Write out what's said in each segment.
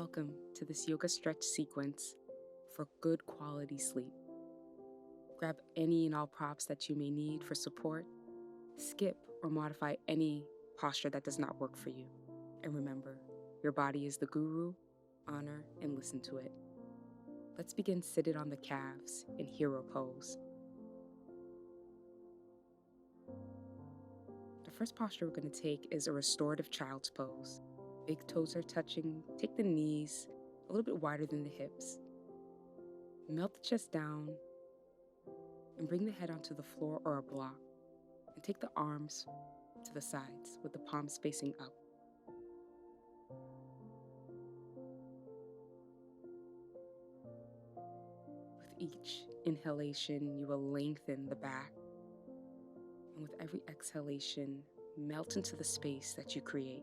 Welcome to this yoga stretch sequence for good quality sleep. Grab any and all props that you may need for support. Skip or modify any posture that does not work for you. And remember, your body is the guru. Honor and listen to it. Let's begin seated on the calves in hero pose. The first posture we're going to take is a restorative child's pose. Big toes are touching. Take the knees a little bit wider than the hips. Melt the chest down and bring the head onto the floor or a block. And take the arms to the sides with the palms facing up. With each inhalation, you will lengthen the back. And with every exhalation, melt into the space that you create.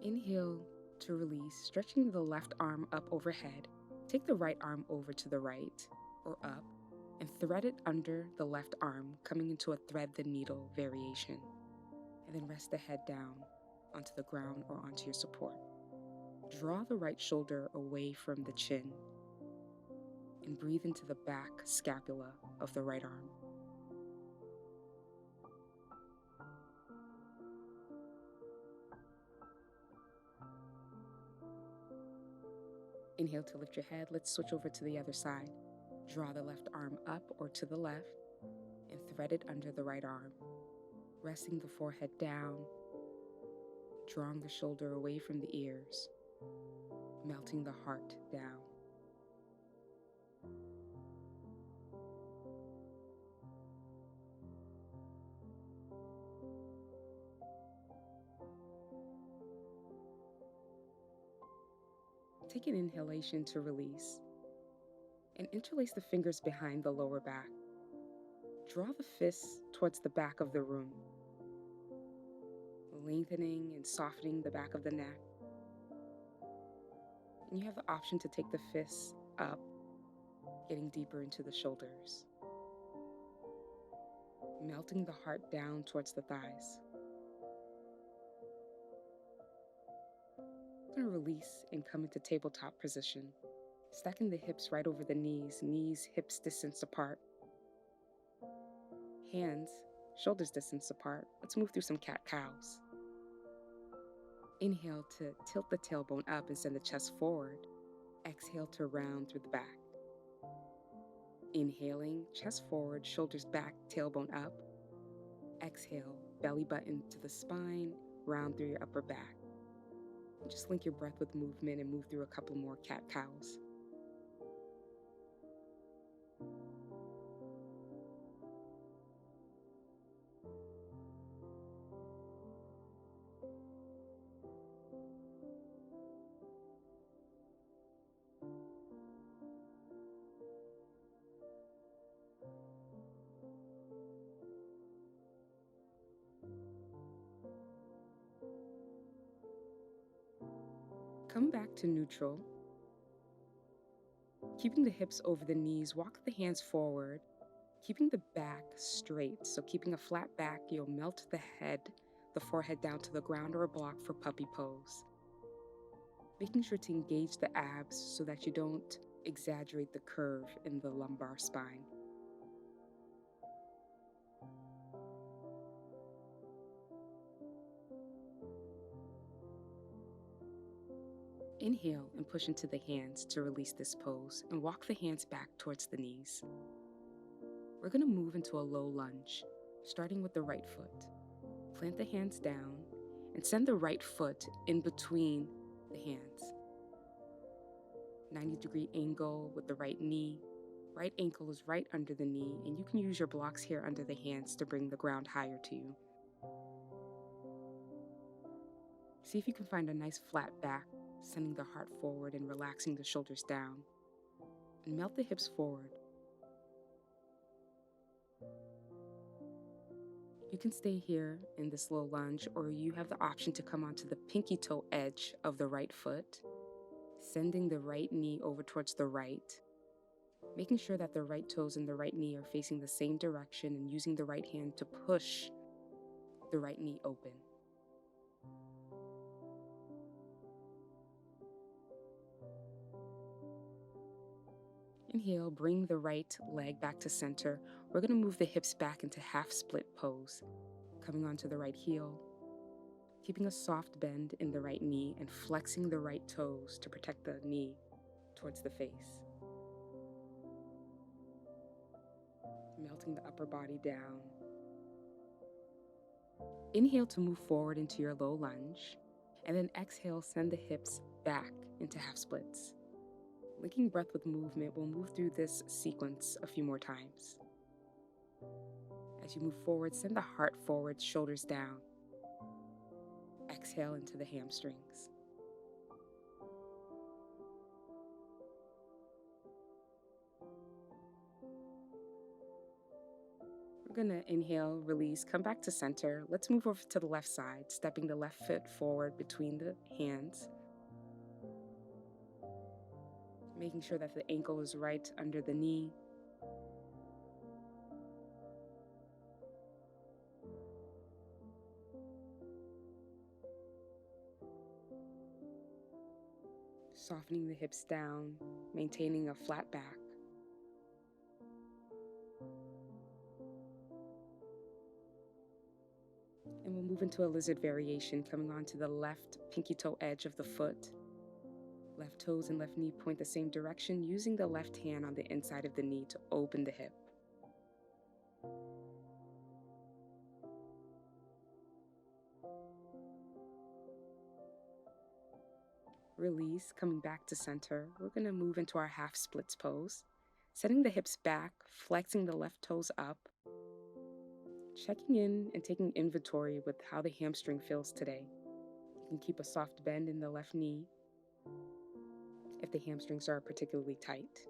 Inhale to release, stretching the left arm up overhead. Take the right arm over to the right or up and thread it under the left arm, coming into a thread the needle variation. And then rest the head down onto the ground or onto your support. Draw the right shoulder away from the chin and breathe into the back scapula of the right arm. Inhale to lift your head. Let's switch over to the other side. Draw the left arm up or to the left and thread it under the right arm. Resting the forehead down, drawing the shoulder away from the ears, melting the heart down. Take an inhalation to release and interlace the fingers behind the lower back. Draw the fists towards the back of the room, lengthening and softening the back of the neck. And you have the option to take the fists up, getting deeper into the shoulders, melting the heart down towards the thighs. I'm going to release and come into tabletop position, stacking the hips right over the knees, hips distance apart. Hands, shoulders distance apart. Let's move through some cat-cows. Inhale to tilt the tailbone up and send the chest forward. Exhale to round through the back. Inhaling, chest forward, shoulders back, tailbone up. Exhale, belly button to the spine, round through your upper back. And just link your breath with movement and move through a couple more cat-cows. Come back to neutral. Keeping the hips over the knees, walk the hands forward, keeping the back straight. So keeping a flat back, you'll melt the forehead down to the ground or a block for puppy pose. Making sure to engage the abs so that you don't exaggerate the curve in the lumbar spine. Inhale and push into the hands to release this pose and walk the hands back towards the knees. We're going to move into a low lunge, starting with the right foot. Plant the hands down and send the right foot in between the hands. 90-degree angle with the right knee. Right ankle is right under the knee, and you can use your blocks here under the hands to bring the ground higher to you. See if you can find a nice flat back, sending the heart forward and relaxing the shoulders down. And melt the hips forward. You can stay here in this low lunge, or you have the option to come onto the pinky toe edge of the right foot, sending the right knee over towards the right, making sure that the right toes and the right knee are facing the same direction and using the right hand to push the right knee open. Inhale, bring the right leg back to center. We're going to move the hips back into half split pose, coming onto the right heel, keeping a soft bend in the right knee and flexing the right toes to protect the knee towards the face. Melting the upper body down. Inhale to move forward into your low lunge, and then exhale, send the hips back into half splits. Linking breath with movement, we'll move through this sequence a few more times. As you move forward, send the heart forward, shoulders down. Exhale into the hamstrings. We're going to inhale, release, come back to center. Let's move over to the left side, stepping the left foot forward between the hands. Making sure that the ankle is right under the knee. Softening the hips down, maintaining a flat back. And we'll move into a lizard variation, coming onto the left pinky toe edge of the foot. Left toes and left knee point the same direction, using the left hand on the inside of the knee to open the hip. Release, coming back to center. We're going to move into our half splits pose, setting the hips back, flexing the left toes up, checking in and taking inventory with how the hamstring feels today. You can keep a soft bend in the left knee if the hamstrings are particularly tight.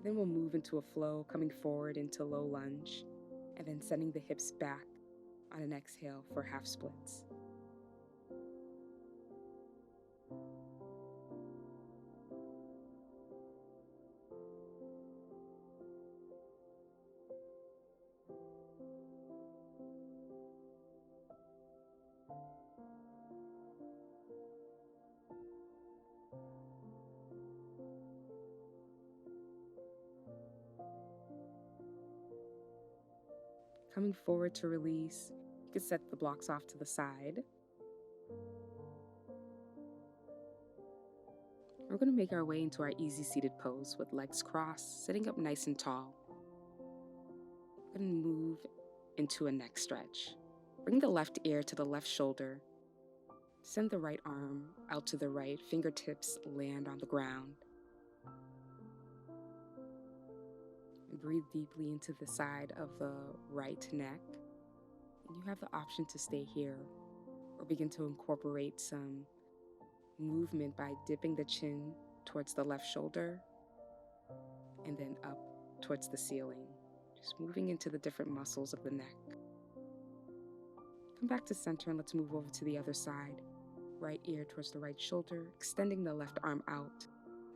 Then we'll move into a flow, coming forward into low lunge, and then sending the hips back on an exhale for half splits. Coming forward to release, you can set the blocks off to the side. We're going to make our way into our easy seated pose with legs crossed, sitting up nice and tall. We're going to move into a neck stretch. Bring the left ear to the left shoulder. Send the right arm out to the right, fingertips land on the ground. And breathe deeply into the side of the right neck. And you have the option to stay here or begin to incorporate some movement by dipping the chin towards the left shoulder and then up towards the ceiling. Just moving into the different muscles of the neck. Come back to center and let's move over to the other side. Right ear towards the right shoulder, extending the left arm out,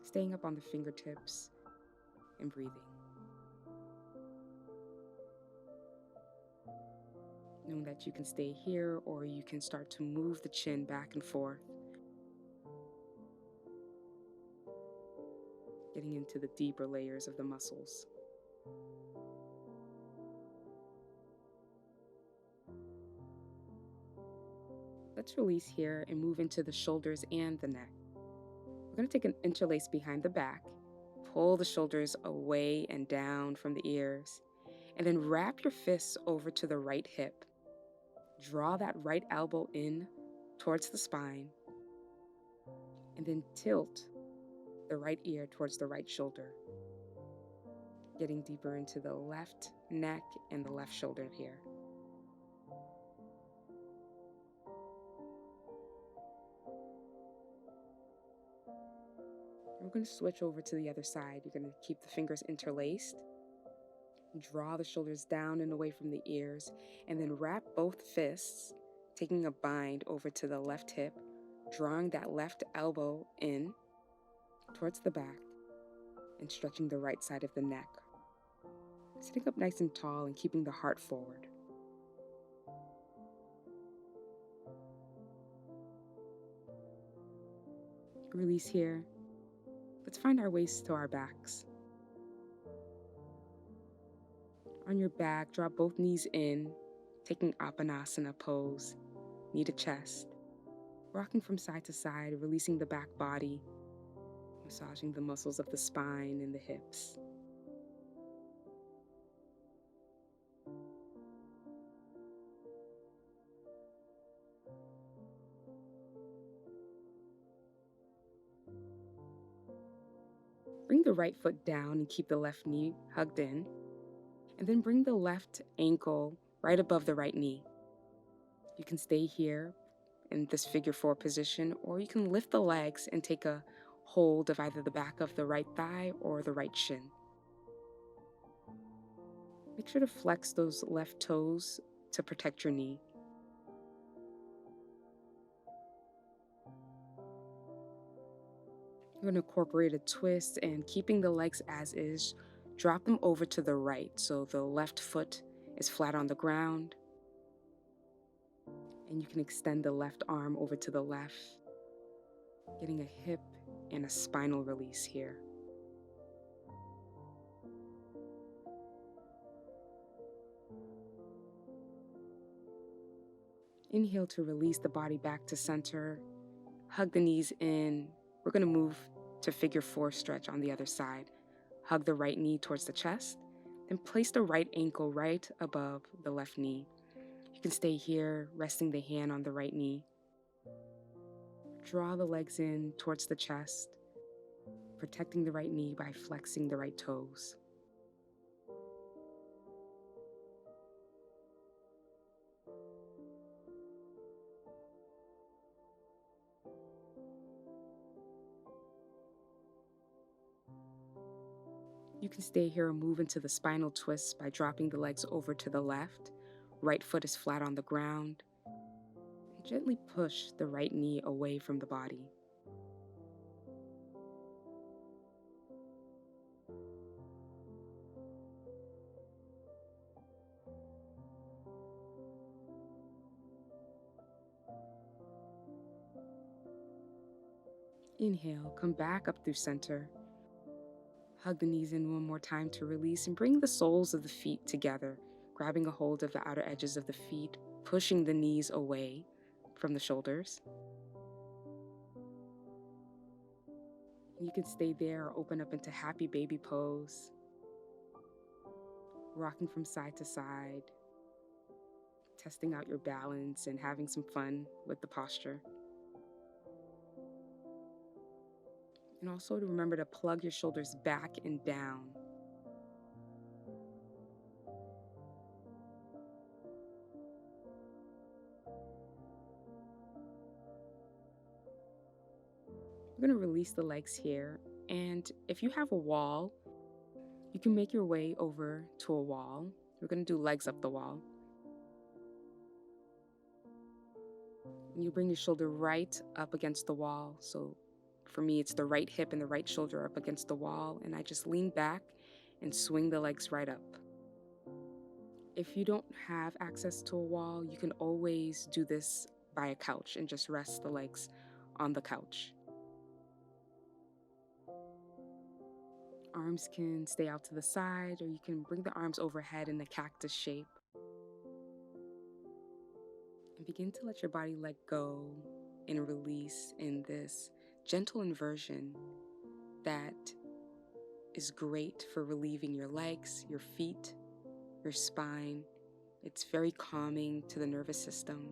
staying up on the fingertips and breathing. Knowing that you can stay here or you can start to move the chin back and forth. Getting into the deeper layers of the muscles. Let's release here and move into the shoulders and the neck. We're going to take an interlace behind the back, pull the shoulders away and down from the ears, and then wrap your fists over to the right hip. Draw that right elbow in towards the spine, and then tilt the right ear towards the right shoulder. Getting deeper into the left neck and the left shoulder here. We're going to switch over to the other side. You're going to keep the fingers interlaced. Draw the shoulders down and away from the ears, and then wrap both fists, taking a bind over to the left hip, drawing that left elbow in towards the back, and stretching the right side of the neck. Sitting up nice and tall and keeping the heart forward. Release here. Let's find our ways to our backs. On your back, drop both knees in, taking Apanasana pose, knee to chest. Rocking from side to side, releasing the back body, massaging the muscles of the spine and the hips. Bring the right foot down and keep the left knee hugged in. And then bring the left ankle right above the right knee. You can stay here in this figure 4 position, or you can lift the legs and take a hold of either the back of the right thigh or the right shin. Make sure to flex those left toes to protect your knee. You're going to incorporate a twist, and keeping the legs as is, drop them over to the right so the left foot is flat on the ground. And you can extend the left arm over to the left, getting a hip and a spinal release here. Inhale to release the body back to center. Hug the knees in. We're going to move to figure 4 stretch on the other side. Hug the right knee towards the chest, then place the right ankle right above the left knee. You can stay here, resting the hand on the right knee. Draw the legs in towards the chest, protecting the right knee by flexing the right toes. You can stay here or move into the spinal twist by dropping the legs over to the left. Right foot is flat on the ground. And gently push the right knee away from the body. Inhale, come back up through center. Hug the knees in one more time to release, and bring the soles of the feet together, grabbing a hold of the outer edges of the feet, pushing the knees away from the shoulders. You can stay there or open up into happy baby pose, rocking from side to side, testing out your balance and having some fun with the posture. And also to remember to plug your shoulders back and down. We're going to release the legs here. And if you have a wall, you can make your way over to a wall. We're going to do legs up the wall. And you bring your shoulder right up against the wall. So for me, it's the right hip and the right shoulder up against the wall. And I just lean back and swing the legs right up. If you don't have access to a wall, you can always do this by a couch and just rest the legs on the couch. Arms can stay out to the side, or you can bring the arms overhead in a cactus shape. And begin to let your body let go and release in this gentle inversion that is great for relieving your legs, your feet, your spine. It's very calming to the nervous system.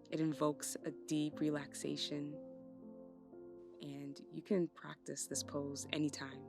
It invokes a deep relaxation, and you can practice this pose anytime.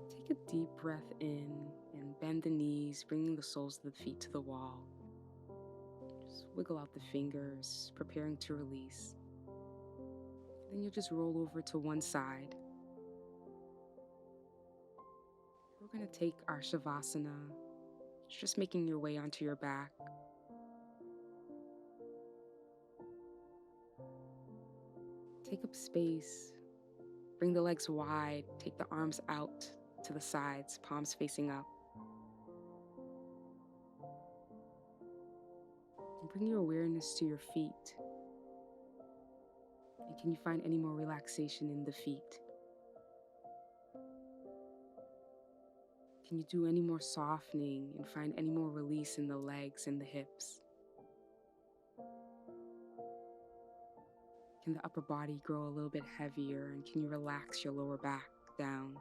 Take a deep breath in and bend the knees, bringing the soles of the feet to the wall. Just wiggle out the fingers, preparing to release. Then you'll just roll over to one side. We're going to take our Shavasana, just making your way onto your back. Take up space, bring the legs wide, take the arms out to the sides, palms facing up. And bring your awareness to your feet. And can you find any more relaxation in the feet? Can you do any more softening and find any more release in the legs and the hips? Can the upper body grow a little bit heavier, and can you relax your lower back down?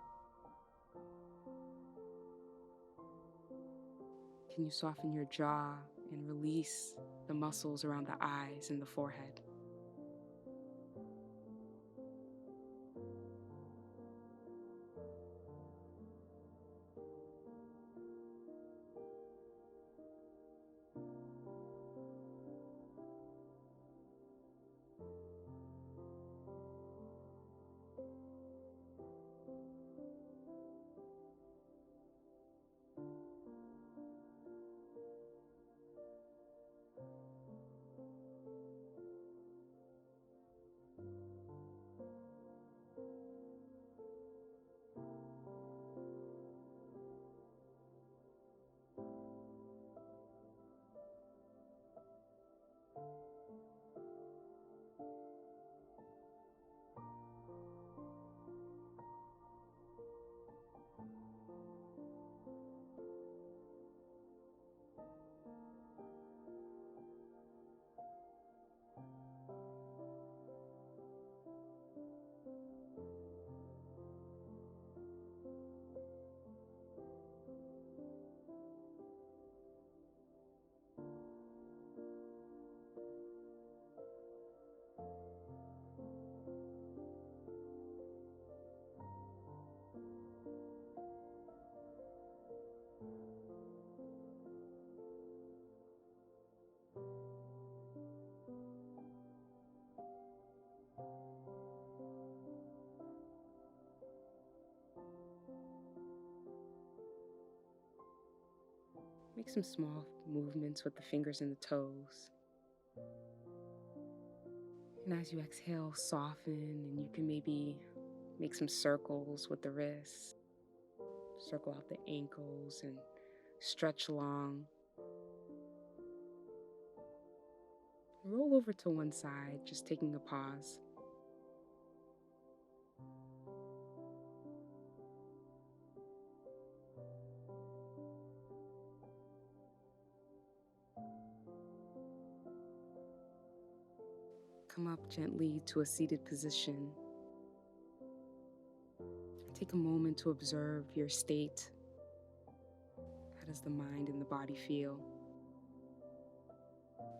Can you soften your jaw and release the muscles around the eyes and the forehead? Make some small movements with the fingers and the toes. And as you exhale, soften, and you can maybe make some circles with the wrists. Circle out the ankles and stretch long. Roll over to one side, just taking a pause. Come up gently to a seated position. Take a moment to observe your state. How does the mind and the body feel?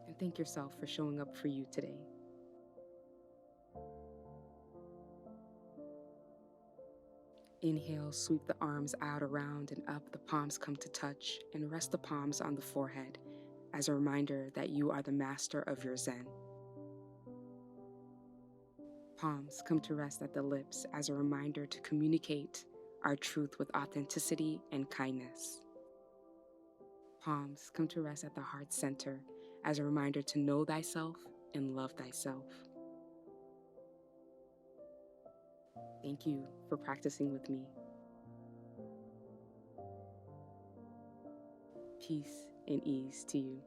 And thank yourself for showing up for you today. Inhale, sweep the arms out, around, and up. The palms come to touch, and rest the palms on the forehead as a reminder that you are the master of your Zen. Palms come to rest at the lips as a reminder to communicate our truth with authenticity and kindness. Palms come to rest at the heart center as a reminder to know thyself and love thyself. Thank you for practicing with me. Peace and ease to you.